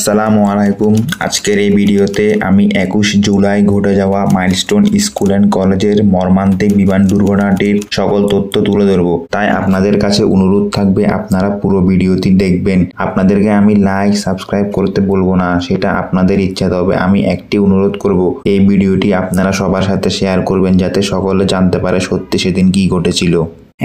আসসালামু আলাইকুম। আজকের এই ভিডিওতে আমি 21 জুলাই ঘটে যাওয়া মাইলস্টোন স্কুল অ্যান্ড কলেজের মর্মান্তিক বিমান দুর্ঘটনাটির সকল তথ্য তুলে ধরব। তাই আপনাদের কাছে অনুরোধ থাকবে আপনারা পুরো ভিডিওটি দেখবেন। আপনাদেরকে আমি লাইক সাবস্ক্রাইব করতে বলবো না, সেটা আপনাদের ইচ্ছা। তবে আমি একটি অনুরোধ করব, এই ভিডিওটি আপনারা সবার সাথে শেয়ার করবেন যাতে সকলে জানতে পারে সত্যি সেদিন কি ঘটেছিল।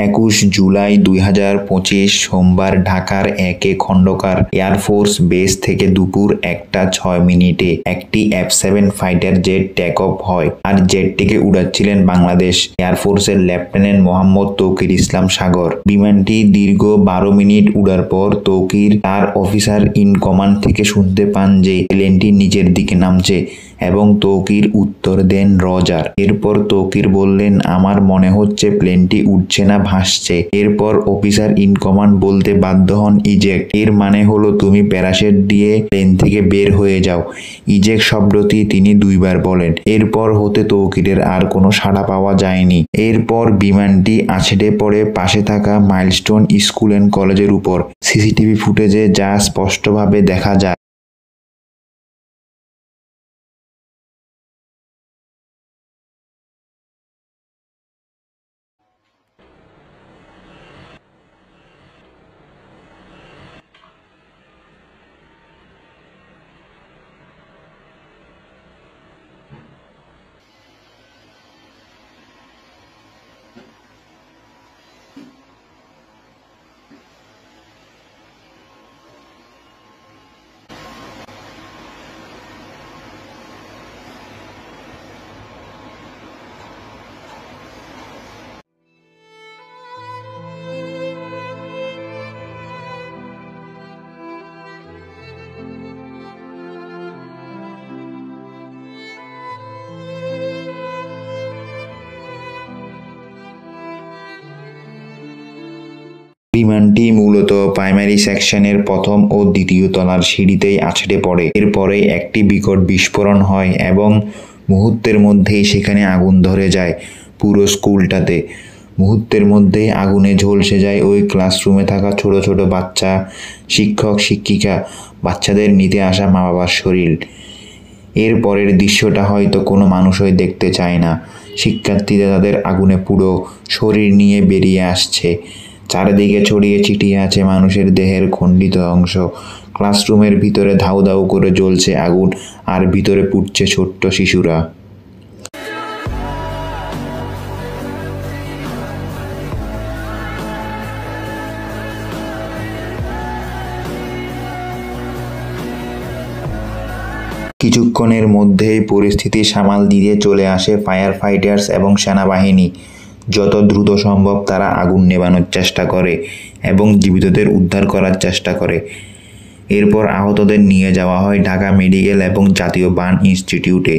21 জুলাই 2025 সোমবার ঢাকার একে খন্দকার এয়ারফোর্স বেস থেকে দুপুর 1:06 একটি F-7 fighter jet take off হয়। আর জেটটিকে উড়াচ্ছিলেন বাংলাদেশ এয়ারফোর্সের লেফটেন্যান্ট মোহাম্মদ তৌকির ইসলাম সাগর। বিমানটি দীর্ঘ 12 মিনিট উড়ার পর তৌকির তার অফিসার ইন কমান্ড থেকে শুনতে পান যে প্লেনটি নিচের দিকে নামছে এবং তৌকির উত্তর দেন রজার। এরপর তৌকির বললেন, আমার মনে হচ্ছে প্লেনটি উঠছে না, ভাসছে। এরপর অফিসার ইন কমান্ড বলতে বাধ্য হন ইজেক্ট। এর মানে হলো তুমি প্যারাশুট দিয়ে প্লেন থেকে বের হয়ে যাও। ইজেক্ট শব্দটি তিনি 2 বার বলেন। এরপর হতে তৌকিরের আর কোনো সাড়া পাওয়া যায়নি। এরপর বিমানটি আছড়ে পড়ে পাশে থাকা মাইলস্টোন স্কুল অ্যান্ড কলেজের উপর। সিসিটিভি ফুটেজে যা স্পষ্টভাবে দেখা যায়। বিমানটি মূলত প্রাইমারি সেকশনের প্রথম ও দ্বিতীয় তলার সিঁড়িতেই আছড়ে পড়ে। এরপরে একটি বিকট বিস্ফোরণ হয় এবং মুহূর্তের মধ্যেই সেখানে আগুন ধরে যায় পুরো স্কুলটাতে। মুহূর্তের মধ্যেই আগুনে ঝলসে যায় ওই ক্লাসরুমে থাকা ছোট ছোট বাচ্চা, শিক্ষক শিক্ষিকা, বাচ্চাদের নিতে আসা মা বাবার শরীর। এর পরের দৃশ্যটা হয়তো কোনো মানুষই দেখতে চায় না। শিক্ষার্থীরা তাদের আগুনে পুরো শরীর নিয়ে বেরিয়ে আসছে। চারিদিকে ছড়িয়ে ছিটিয়ে আছে মানুষের দেহের খণ্ডিত অংশ। ক্লাসরুমের ভিতরে ধাউ ধাউ করে জ্বলছে আগুন, আর ভিতরে পুড়ছে ছোট্ট শিশুরা। কিছুক্ষণের মধ্যেই পরিস্থিতি সামাল দিয়ে চলে আসে ফায়ার ফাইটার্স এবং সেনাবাহিনী। যত দ্রুত সম্ভব তারা আগুন নেভানোর চেষ্টা করে এবং জীবিতদের উদ্ধার করার চেষ্টা করে। এরপর আহতদের নিয়ে যাওয়া হয় ঢাকা মেডিকেল এবং জাতীয় বার্ন ইনস্টিটিউটে।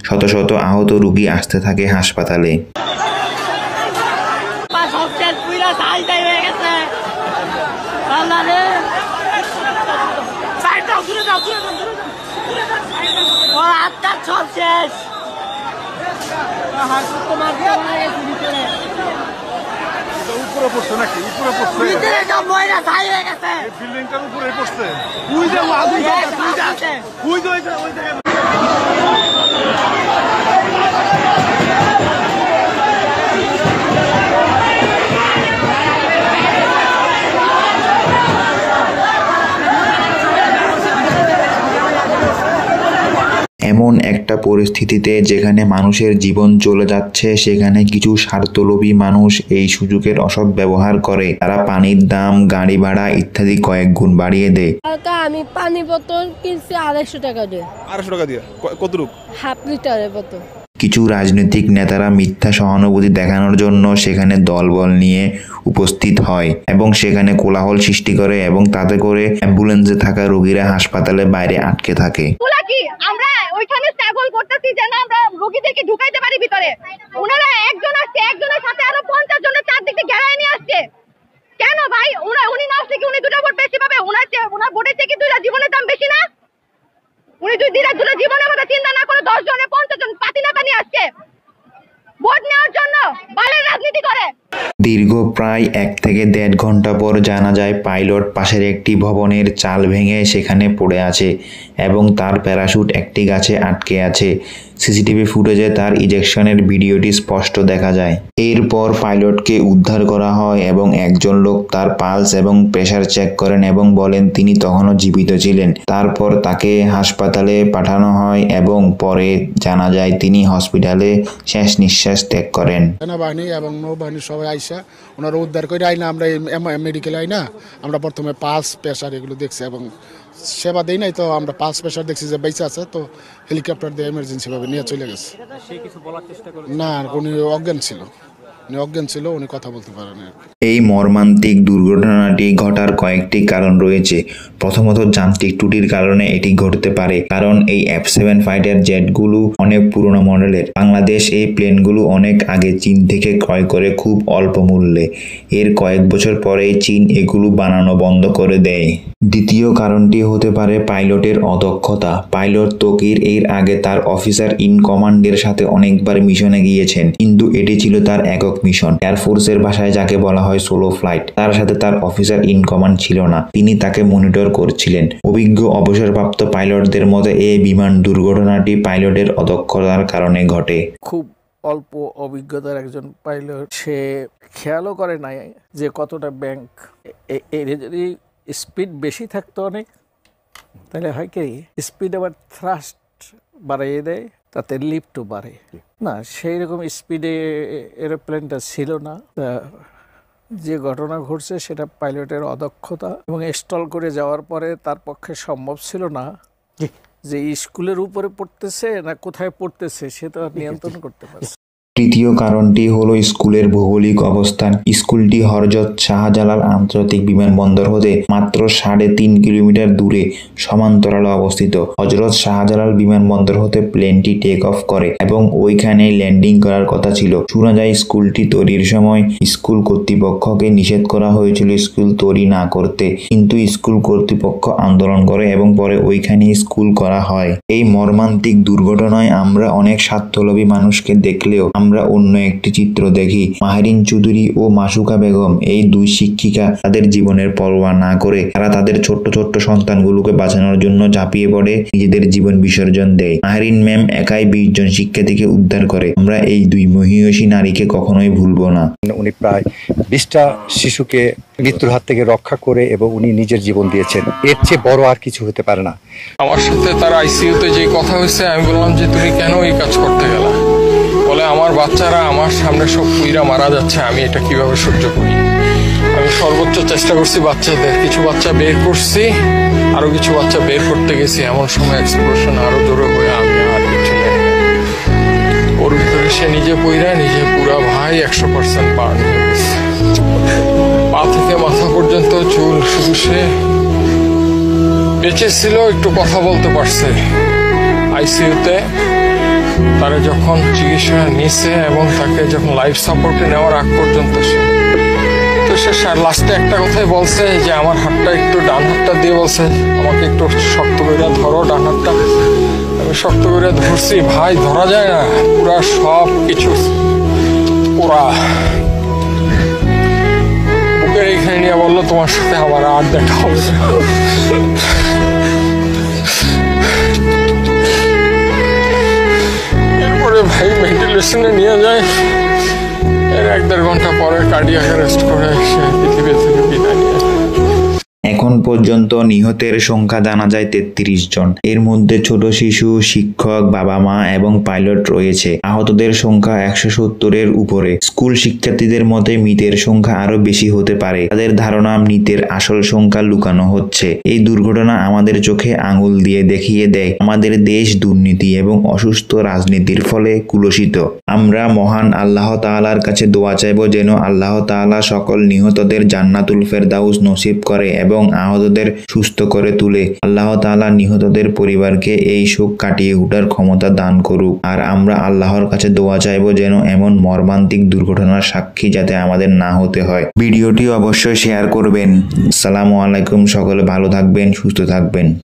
শত শত আহত রোগী আসতে থাকে হাসপাতালে। উপরে পড়ছে নাকি? উপরে পড়ছে, ভিতরে সব ময়লা ছাই হয়ে গেছে, বিল্ডিংটার উপরে পড়ছে। ওই যে আগুন জ্বলছে, ওই যে ওই জায়গায়। এমন একটা পরিস্থিতিতে যেখানে মানুষের জীবন চলে যাচ্ছে, সেখানে কিছু স্বার্থলোভী মানুষ এই সুযোগের অসৎ ব্যবহার করে। তারা পানির দাম, গাড়ি ভাড়া ইত্যাদি কয়েক গুণ বাড়িয়ে দেয়। আমি পানি বোতল কিনছি 250 টাকা দিয়ে। 250 টাকা দিয়ে কতটুকু? হাফ লিটারের বোতল। কিছু রাজনৈতিক নেতারা মিথ্যা সহানুভূতি দেখানোর জন্য সেখানে দলবল নিয়ে উপস্থিত হয় এবং সেখানে কোলাহল সৃষ্টি করে এবং তাতে করে অ্যাম্বুলেন্সে থাকা রোগীরা হাসপাতালের বাইরে আটকে থাকে। আমরা ওইখানে স্ট্রাগল করতেছি যেন আমরা রোগীদেরকে ঢুকাইতে পারি ভিতরে। ওনারা একজন আসছে, একজনের সাথে আরো 50 জনের চারদিকে ঘেরায় নিয়ে আসছে। কেন ভাই? উনি না আসলে কি উনি 2টা ভোট বেশি পাবে? ওনার ভোটের থেকে 2টা জীবনের দাম বেশি না? উনি যদি 2টা জীবনের কথা চিন্তা না করে 10 জনের 50 জন পাতি নেতা নিয়ে আসছে ভোট নেওয়ার জন্য, বালের রাজনীতি করে। দীর্ঘ প্রায় 1 থেকে 1.5 ঘন্টা পর জানা যায় পাইলট পাশের একটি ভবনের চাল ভেঙে সেখানে পড়ে আছে এবং তার প্যারাশুট একটি গাছে আটকে আছে। সিসিটিভি ফুটেজে তার ইজেকশনের ভিডিওটি স্পষ্ট দেখা যায়। এরপর পাইলটকে উদ্ধার করা হয় এবং একজন লোক তার পালস এবং প্রেসার চেক করেন এবং বলেন তিনি তখনও জীবিত ছিলেন। তারপর তাকে হাসপাতালে পাঠানো হয় এবং পরে জানা যায় তিনি হসপিটালে শেষ নিঃশ্বাস ত্যাগ করেন। সেনাবাহিনী এবং নৌবাহিনী সবাই আইসা ওনারা উদ্ধার করে আইনা আমরা মেডিকেলে আইনা আমরা প্রথমে পালস প্রেসার এগুলো দেখছি এবং সেবা দেই নাই, তো আমরা পালস প্রেসার দেখছি যে বেঁচে আছে, তো হেলিকপ্টার দিয়ে এমার্জেন্সি ভাবে নিয়ে চলে গেছে। না, উনি অজ্ঞান ছিল, উনি কথা বলতে পারেন। এই মর্মান্তিক দুর্ঘটনাটি ঘটার কয়েকটি কারণ রয়েছে। প্রথমত, যান্ত্রিক ত্রুটির কারণে এটি ঘটতে পারে, কারণ এই F7 ফাইটার জেটগুলো অনেক পুরনো মডেলের। বাংলাদেশ এই প্লেনগুলো অনেক আগে চীন থেকে ক্রয় করে খুব অল্প মূল্যে। এর কয়েক বছর পরেই চীন এগুলো বানানো বন্ধ করে দেয়। দ্বিতীয় কারণটি হতে পারে পাইলটের অদক্ষতা। পাইলট তকির এর আগে তার অফিসার ইন কমান্ডের সাথে অনেকবার মিশনে গিয়েছেন, কিন্তু এটি ছিল তার একক মিশন। এয়ারফোর্সের ভাষায় যাকে বলা হয় সোলো ফ্লাইট। তার সাথে তার অফিসার ইন কমান্ড ছিল না, তিনি তাকে মনিটর করছিলেন। অভিজ্ঞ অবসরপ্রাপ্ত পাইলটদের মতে এই বিমান দুর্ঘটনাটি পাইলটের অদক্ষতার কারণে ঘটে। খুব অল্প অভিজ্ঞতার একজন পাইলট, সে খেয়ালও করে নাই যে কতটা ব্যাংক। এর যদি স্পিড বেশি থাকতো অনেক, তাহলে হয় কি স্পিড আবার থ্রাস্ট বাড়িয়ে দেয়, তাতে লিফটও বাড়ে না। সেই রকম স্পিডে এরোপ্লেনটা ছিল না। যে ঘটনা ঘটছে সেটা পাইলটের অদক্ষতা, এবং স্টল করে যাওয়ার পরে তার পক্ষে সম্ভব ছিল না যে স্কুলের উপরে পড়তেছে না কোথায় পড়তেছে সে তো আর নিয়ন্ত্রণ করতে পারছে। তৃতীয় কারণটি হলো স্কুলের ভৌগোলিক অবস্থান। স্কুলটি হযরত শাহজালাল আন্তর্জাতিক বিমানবন্দর হতে মাত্র 3.5 কিলোমিটার দূরে সমান্তরালে অবস্থিত। হযরত শাহজালাল বিমানবন্দর হতে প্লেনটি টেক অফ করে এবং ওইখানেই ল্যান্ডিং করার কথা ছিল। শোনা যায় স্কুলটি তৈরির সময় স্কুল কর্তৃপক্ষকে নিষেধ করা হয়েছিল স্কুল তৈরি না করতে, কিন্তু স্কুল কর্তৃপক্ষ আন্দোলন করে এবং পরে ওইখানেই স্কুল করা হয়। এই মর্মান্তিক দুর্ঘটনায় আমরা অনেক স্বার্থলোভী মানুষকে দেখলেও আমরা অন্য একটি চিত্র দেখি। মাহেরিন চৌধুরী ও মাসুকা বেগম, এই দুই শিক্ষিকা তাদের জীবনের পরোয়া না করে তারা তাদের ছোট্ট ছোট্ট সন্তানগুলোকে বাঁচানোর জন্য ঝাঁপিয়ে পড়ে নিজেদের জীবন বিসর্জন দেয়। মাহেরিন ম্যাম একাই 20 জন শিক্ষার্থীকে উদ্ধার করে। আমরা এই দুই মহিয়সী নারীকে কখনোই ভুলবো না। উনি প্রায় 20টা শিশুকে মৃত্যুর হাত থেকে রক্ষা করে এবং উনি নিজের জীবন দিয়েছেন। এর চেয়ে বড় আর কিছু হতে পারে না। আমার সাথে তার আইসিইউতে যে কথা হয়েছে, আমি বললাম যে তুমি কেন এই কাজ করতে গেলা? বলে আমার বাচ্চারা আমার সামনে সব পুইরা মারা যাচ্ছে, আমি এটা কিভাবে সহ্য করি। আমি সর্বোচ্চ চেষ্টা করছি বাচ্চাদের, কিছু বাচ্চা বের করছি, আরো কিছু বাচ্চা বের করতে গেছি, এমন সময় এক্সপ্লোশন আরো জোরে হয়ে আমি আর কিছু নেই। ওর ভিতরে সে নিজে পইরা নিজে পুরা ভাই 100% বার্ন হয়ে গেছে। পা থেকে মাথা পর্যন্ত চুল, শুধু সে বেঁচে ছিল, একটু কথা বলতে পারছে। আইসিইউতে তারা যখন চিকিৎসা নিছে এবং তাকে যখন লাইফ সাপোর্টে নেওয়ার আগ পর্যন্ত সে লাস্টে একটা কথাই বলছে যে আমার হাতটা একটু, ডান হাতটা দিয়ে বলছে আমাকে একটু শক্ত করে ধরো ডান হাতটা। আমি শক্ত করে ধরছি, ভাই ধরা যায় না, পুরা সব কিছু পুরা বুকের এইখানে নিয়ে বললো তোমার সাথে আমার আর দেখা হবে। এরপরে ভাই ভেন্টিলেশনে নিয়ে যায়, এর 1-1.5 ঘন্টা পরে কার্ডিয়াক অ্যারেস্ট করে সে পৃথিবী থেকে বিদায় নিয়ে। এখন পর্যন্ত নিহতের সংখ্যা জানা যায় 33 জন। এর মধ্যে ছোট শিশু, শিক্ষক, বাবা মা এবং পাইলট রয়েছে। আহতদের সংখ্যা 170-এর উপরে। স্কুল শিক্ষার্থীদের মতে মৃতের সংখ্যা আরো বেশি হতে পারে। তাদের ধারণা মৃতের আসল সংখ্যা লুকানো হচ্ছে। এই দুর্ঘটনা আমাদের চোখে আঙুল দিয়ে দেখিয়ে দেয় আমাদের দেশ দুর্নীতি এবং অসুস্থ রাজনীতির ফলে কুলসিত। আমরা মহান আল্লাহ তাআলার কাছে দোয়া চাইব যেন আল্লাহ তাআলা সকল নিহতদের জান্নাতুল ফেরদাউস নসিব করে এবং আহতদের সুস্থ করে তুলে। আল্লাহ তাআলা নিহতদের পরিবারকে এই শোক কাটিয়ে ওঠার ক্ষমতা দান করুক। আর আমরা আল্লাহর কাছে দোয়া চাইব যেন এমন মর্মান্তিক দুর্ঘটনার সাক্ষী যাতে আমাদের না হতে হয়। ভিডিওটি অবশ্যই শেয়ার করবেন। আসসালামু আলাইকুম, সকলে ভালো থাকবেন, সুস্থ থাকবেন।